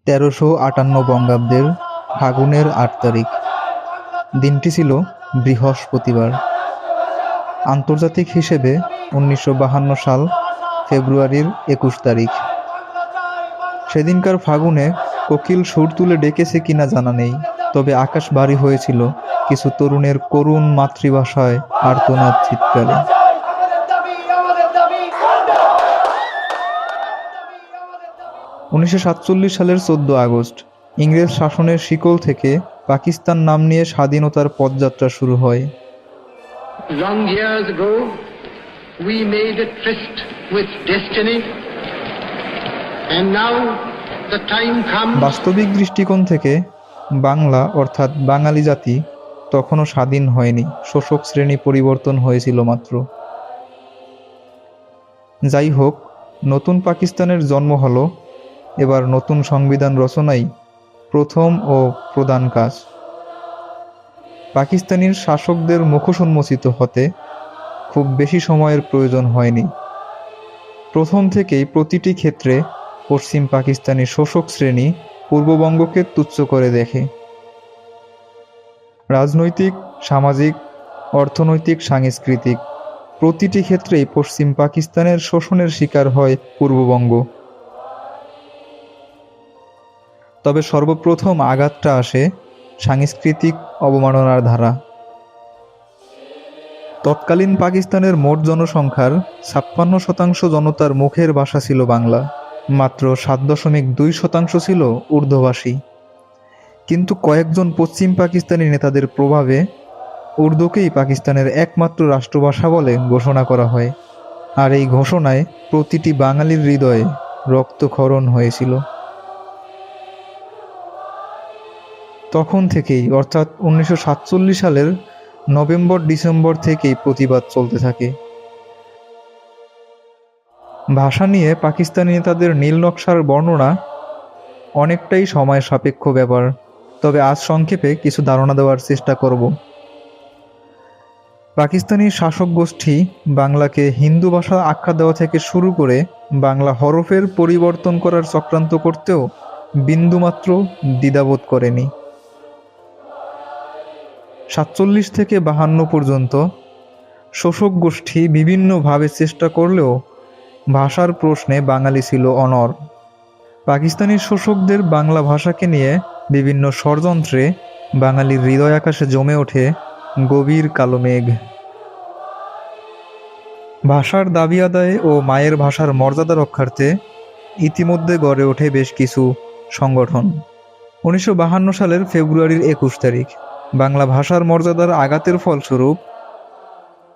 1358 বঙ্গাব্দের ফাগুনের ৮ তারিখ। দিনটি ছিল বৃহস্পতিবার। আন্তর্জাতিক হিসেবে ১৯৫২ সাল ফেব্রুয়ারির ২১ তারিখ। সেদিনকার ফাগুনে কোকিল সুর তুলে ডেকেছে কিনা জানা নেই, তবে আকাশ ভারী হয়েছিল কিছু তরুণের করুণ মাতৃভাষায় আর্তনাদ চিৎকারে। ১৯৪৭ সালের ১৪ আগস্ট ইংরেজ শাসনের শিকল থেকে পাকিস্তান নাম নিয়ে স্বাধীনতার পথযাত্রা শুরু হয়। Long years ago, we made a tryst with destiny, and now the time comes. বাস্তবিক দৃষ্টিকোণ থেকে বাংলা অর্থাৎ বাঙালি জাতি তখনও স্বাধীন হয়নি, শোষক শ্রেণী পরিবর্তন হয়েছিল মাত্র। যাই হোক, নতুন পাকিস্তানের জন্ম হলো। এবার নতুন সংবিধান রচনাই প্রথম ও প্রধান কাজ। পাকিস্তানের শাসকদের মুখোশ উন্মোচিত হতে খুব বেশি সময়ের প্রয়োজন হয়নি। প্রথম থেকেই প্রতিটি ক্ষেত্রে পশ্চিম পাকিস্তানি শোষক শ্রেণী পূর্ববঙ্গকে তুচ্ছ করে দেখে। রাজনৈতিক, সামাজিক, অর্থনৈতিক, সাংস্কৃতিক প্রতিটি ক্ষেত্রেই পশ্চিম পাকিস্তানের শোষণের শিকার হয় পূর্ববঙ্গ। তবে সর্বপ্রথম আঘাতটা আসে সাংস্কৃতিক অবমাননার ধারা। তৎকালীন পাকিস্তানের মোট জনসংখ্যার ৫৬% জনতার মুখের ভাষা ছিল বাংলা, মাত্র ৭.২% ছিল উর্দুভাষী। কিন্তু কয়েকজন পশ্চিম পাকিস্তানি নেতাদের প্রভাবে উর্দুকেই পাকিস্তানের একমাত্র রাষ্ট্রভাষা বলে ঘোষণা করা হয়, আর এই ঘোষণায় প্রতিটি বাঙালির হৃদয়ে রক্তক্ষরণ হয়েছিল। তখন থেকেই অর্থাৎ ১৯৪৭ সালের নভেম্বর-ডিসেম্বর থেকেই প্রতিবাদ চলতে থাকে। ভাষা নিয়ে পাকিস্তানি নেতাদের নীল নকশার বর্ণনা অনেকটাই সময় সাপেক্ষ ব্যাপার, তবে আজ সংক্ষেপে কিছু ধারণা দেওয়ার চেষ্টা করব। পাকিস্তানি শাসক গোষ্ঠী বাংলাকে হিন্দু ভাষা আখ্যা দেওয়া থেকে শুরু করে বাংলা হরফের পরিবর্তন করার চক্রান্ত করতেও বিন্দুমাত্র দ্বিধাবোধ করেনি। ৪৭ থেকে ৫২ পর্যন্ত শোষক গোষ্ঠী বিভিন্নভাবে চেষ্টা করলেও ভাষার প্রশ্নে বাঙালি ছিল অনড়। পাকিস্তানি শোষকদের বাংলা ভাষাকে নিয়ে বিভিন্ন ষড়যন্ত্রে বাঙালির হৃদয় আকাশে জমে ওঠে গভীর কালো মেঘ। ভাষার দাবি আদায়ে ও মায়ের ভাষার মর্যাদা রক্ষার্থে ইতিমধ্যে গড়ে ওঠে বেশ কিছু সংগঠন। ১৯৫২ সালের ফেব্রুয়ারির ২১ তারিখ বাংলা ভাষার মর্যাদার আঘাতের ফলস্বরূপ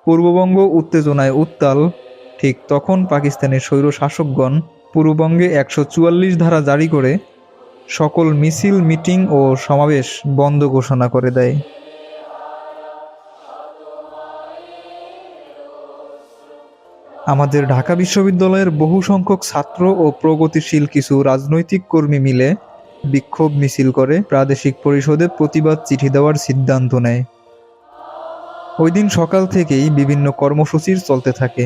পূর্ববঙ্গ উত্তেজনায় উত্তাল। ঠিক তখন পাকিস্তানের স্বৈর শাসকগণ পূর্ববঙ্গে ১৪৪ ধারা জারি করে সকল মিছিল, মিটিং ও সমাবেশ বন্ধ ঘোষণা করে দেয়। আমাদের ঢাকা বিশ্ববিদ্যালয়ের বহু সংখ্যক ছাত্র ও প্রগতিশীল কিছু রাজনৈতিক কর্মী মিলে বিক্ষোভ মিছিল করে প্রাদেশিক পরিষদে প্রতিবাদ চিঠি দেওয়ার সিদ্ধান্ত নেয়। ওই দিন সকাল থেকেই বিভিন্ন কর্মসূচির চলতে থাকে।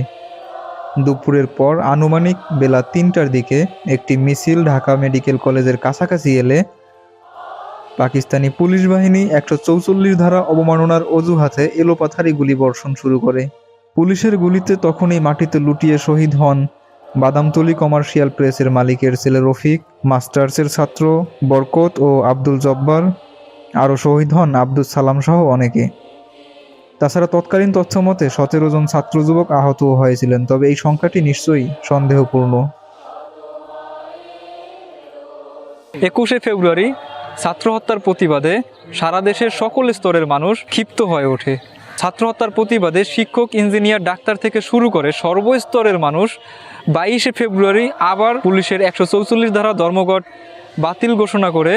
দুপুরের পর আনুমানিক বেলা ৩টার দিকে একটি মিছিল ঢাকা মেডিকেল কলেজের কাছাকাছি এলে পাকিস্তানি পুলিশ বাহিনী ১৪৪ ধারা অবমাননার অজুহাতে এলোপাথারি গুলিবর্ষণ শুরু করে। পুলিশের গুলিতে তখনই মাটিতে লুটিয়ে শহীদ হন বাদামতলী কমার্শিয়াল প্রেসের মালিকের ছেলে রফিক, মাস্টার্সের ছাত্র বরকত ও আব্দুল জব্বার। আরও শহীদ হন আব্দুল সালাম সহ অনেকে। তাছাড়া তৎকালীন তথ্যমতে ১৭ জন ছাত্র যুবক আহতও হয়েছিলেন, তবে এই সংখ্যাটি নিশ্চয়ই সন্দেহপূর্ণ। ২১শে ফেব্রুয়ারি ছাত্র হত্যার প্রতিবাদে সারা দেশের সকল স্তরের মানুষ ক্ষিপ্ত হয়ে ওঠে। ছাত্র হত্যার প্রতিবাদে শিক্ষক, ইঞ্জিনিয়ার, ডাক্তার থেকে শুরু করে সর্বস্তরের মানুষ ২২শে ফেব্রুয়ারি আবার পুলিশের ১৪৪ ধারা ধর্মঘট বাতিল ঘোষণা করে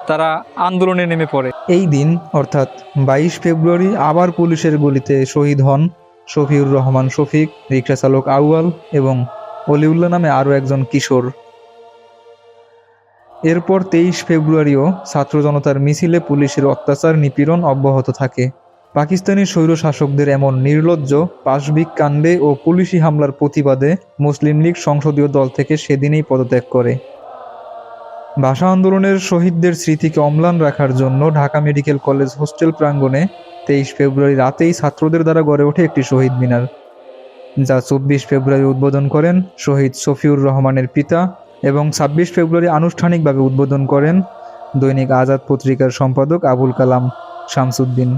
তারা আন্দোলনে নেমে পড়ে। এই দিন অর্থাৎ ২২ ফেব্রুয়ারি আবার পুলিশের গুলিতে শহীদ হন শফিউর রহমান শফিক, রিকশা চালক আউয়াল এবং অলিউল্লাহ নামে আরও একজন কিশোর। এরপর ২৩ ফেব্রুয়ারিও ছাত্র জনতার মিছিলে পুলিশের অত্যাচার, নিপীড়ন অব্যাহত থাকে। পাকিস্তানি স্বৈর শাসকদের এমন নির্লজ্জ পাশবিক কাণ্ডে ও পুলিশি হামলার প্রতিবাদে মুসলিম লীগ সংসদীয় দল থেকে সেদিনেই পদত্যাগ করে। ভাষা আন্দোলনের শহীদদের স্মৃতিকে অম্লান রাখার জন্য ঢাকা মেডিকেল কলেজ হোস্টেল প্রাঙ্গণে 23 ফেব্রুয়ারি রাতেই ছাত্রদের দ্বারা গড়ে ওঠে একটি শহীদ মিনার, যা 24 ফেব্রুয়ারি উদ্বোধন করেন শহীদ শফিউর রহমানের পিতা এবং 26 ফেব্রুয়ারি আনুষ্ঠানিকভাবে উদ্বোধন করেন দৈনিক আজাদ পত্রিকার সম্পাদক আবুল কালাম শামসুদ্দিন।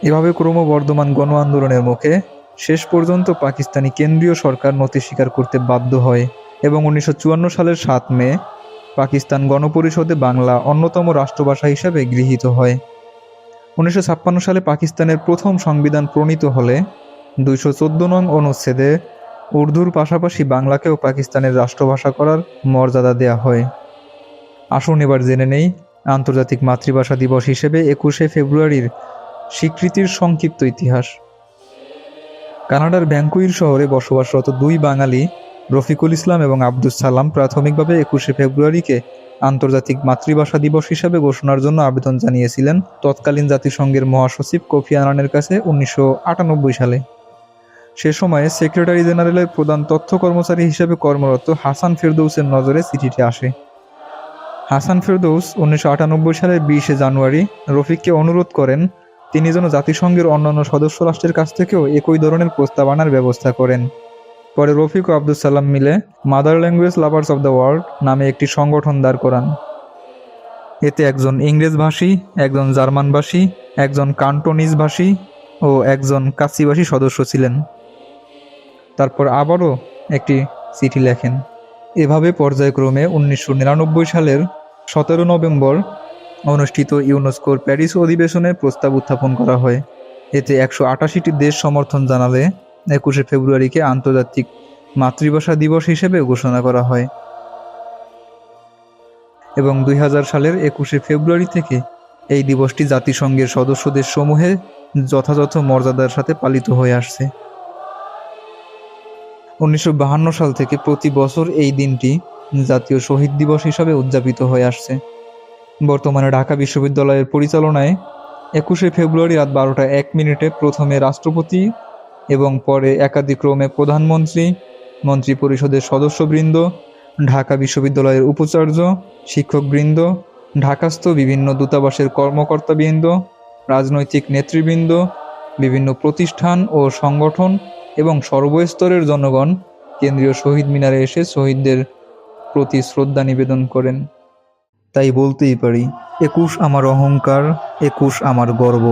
এভাবে ক্রমবর্ধমান গণ আন্দোলনের মুখে শেষ পর্যন্ত পাকিস্তানি কেন্দ্রীয় সরকার নতি স্বীকার করতে বাধ্য হয় এবং 1954 সালের 7 মে পাকিস্তান গণপরিষদে বাংলা অন্যতম রাষ্ট্রভাষা হিসেবে গৃহীত হয়। 1956 সালে পাকিস্তানের প্রথম সংবিধান প্রণীত হলে 214 নং অনুচ্ছেদে উর্দুর পাশাপাশি বাংলাকেও পাকিস্তানের রাষ্ট্রভাষা করার মর্যাদা দেয়া হয়। আসুন এবার জেনে নেই আন্তর্জাতিক মাতৃভাষা দিবস হিসেবে 21 ফেব্রুয়ারির স্বীকৃতির সংক্ষিপ্ত ইতিহাস। কানাডার ভ্যাঙ্কুইর শহরে বসবাসরত দুই বাঙালি রফিকুল ইসলাম এবং আব্দুস সালাম প্রাথমিকভাবে 21 ফেব্রুয়ারিকে আন্তর্জাতিক মাতৃভাষা দিবস হিসাবে ঘোষণার জন্য আবেদন জানিয়েছিলেন তৎকালীন জাতিসংঘের মহাসচিব কোফি আনানের কাছে 1998 সালে। সে সময়ে সেক্রেটারি জেনারেলের প্রধান তথ্য কর্মচারী হিসেবে কর্মরত হাসান ফেরদৌসের নজরে চিঠিটি আসে। হাসান ফেরদৌস 1998 সালের 20 জানুয়ারি রফিককে অনুরোধ করেন তিনি যেন জাতিসংঘের অন্যান্য সদস্য রাষ্ট্রের কাছ থেকেও একই ধরনের প্রস্তাব আনার ব্যবস্থা করেন। পরে রফিক ও আব্দুস সালাম মিলে mother language lovers of the world নামে একটি সংগঠন দাঁড় করান। এতে একজন ইংরেজ ভাষী, একজন জার্মান ভাষী, একজন কান্টোনিজ ভাষী ও একজন কাচ্চিভাষী সদস্য ছিলেন। তারপর আবারও একটি চিঠি লেখেন। এভাবে পর্যায়ক্রমে 1999 সালের 17 নভেম্বর অনুষ্ঠিত ইউনেস্কোর প্যারিস অধিবেশনে প্রস্তাব উত্থাপন করা হয়। এতে 188টি দেশ সমর্থন জানালে 21 ফেব্রুয়ারিকে আন্তর্জাতিক মাতৃভাষা দিবস হিসেবে ঘোষণা করা হয় এবং 2000 সালের 21 ফেব্রুয়ারি থেকে এই দিবসটি জাতিসংঘের সদস্য দেশসমূহে যথাযথ মর্যাদার সাথে পালিত হয়ে আসছে। 1952 সাল থেকে প্রতি বছর এই দিনটি জাতীয় শহীদ দিবস হিসাবে উদযাপিত হয়ে আসছে। বর্তমানে ঢাকা বিশ্ববিদ্যালয়ের পরিচালনায় 21 ফেব্রুয়ারি রাত 12:01 প্রথমে রাষ্ট্রপতি এবং পরে একাদিক্রমে প্রধানমন্ত্রী, মন্ত্রিপরিষদের সদস্যবৃন্দ, ঢাকা বিশ্ববিদ্যালয়ের উপাচার্য, শিক্ষকবৃন্দ, ঢাকাস্থ বিভিন্ন দূতাবাসের কর্মকর্তাবৃন্দ, রাজনৈতিক নেতৃবৃন্দ, বিভিন্ন প্রতিষ্ঠান ও সংগঠন এবং সর্বস্তরের জনগণ কেন্দ্রীয় শহীদ মিনারে এসে শহীদদের প্রতি শ্রদ্ধা নিবেদন করেন। তাই বলতেই পারি, 21 আমার অহংকার, 21 আমার গর্ব,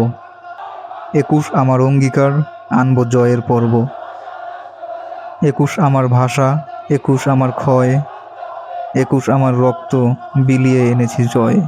21 আমার অঙ্গীকার, আনব জয়ের পর্ব, 21 আমার ভাষা, 21 আমার ক্ষয়, 21 আমার রক্ত, বিলিয়ে এনেছি জয়।